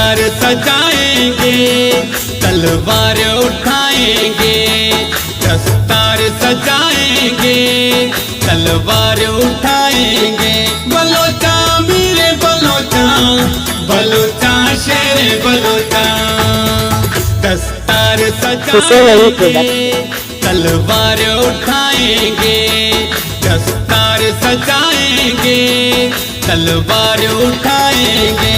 दस्तार सजाएंगे, तलवार उठाएंगे। दस्तार सजाएंगे, तलवार उठाएंगे। बलोचा मेरे बलोचा, बलोचा शेर बलोचा। दस्तार सजाएंगे, तलवार उठाएंगे। दस्तार सजाएंगे, तलवार उठाएंगे।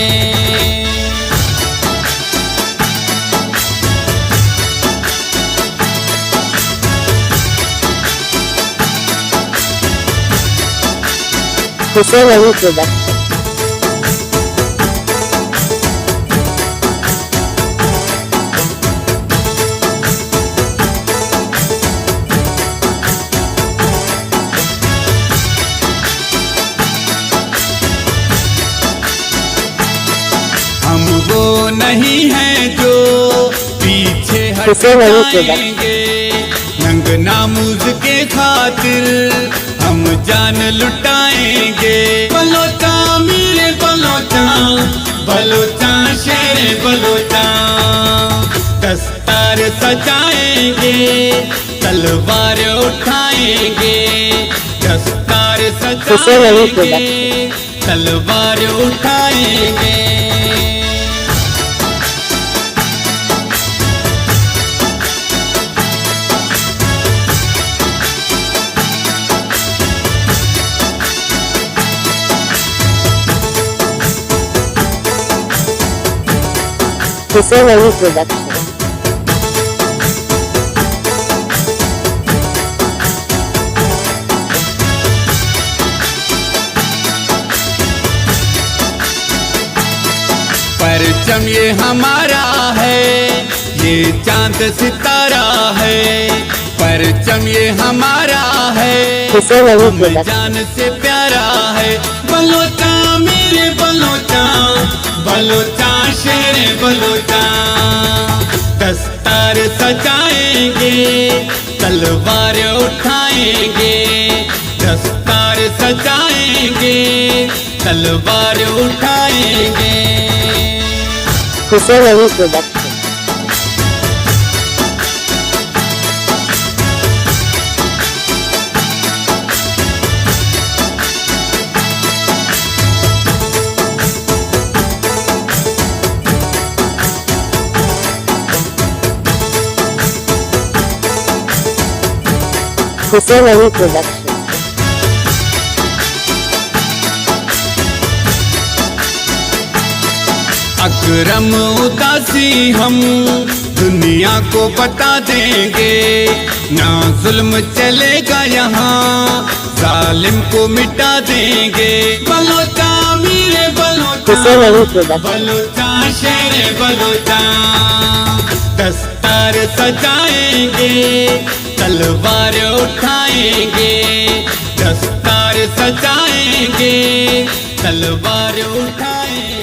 Hussein Ali Production. हम वो नहीं है जो पीछे हट जाएंगे। नंग नामूज के खातिर हम जान लुटाएंगे। बलोचा मेरे बलोचा, बलोचा शेर बलोचा। दस्तार सजाएंगे, तलवार उठाएंगे। दस्तार सजाएंगे, तलवार उठाएंगे। Hussein Ali Production. परचम ये हमारा है, ये चांद सितारा है। परचम ये हमारा है, हम जान से प्यारा है। बलोचा मेरे बलोचा, बलोचा शेर बलोचा। दस्तार सजाएंगे, तलवार उठाएंगे। दस्तार सजाएंगे, तलवार उठाएंगे। Hussein Ali Production. Hussein Ali Production. अकरम उदासी हम दुनिया को बता देंगे। ना जुल्म चलेगा यहाँ, जालिम को मिटा देंगे। बलोचा मेरे बलोचा, बलोचा शेर बलोचा। दस्तार सजाएंगे, तलवार उठाएंगे। दस्तार सजाएंगे, तलवार उठाएंगे।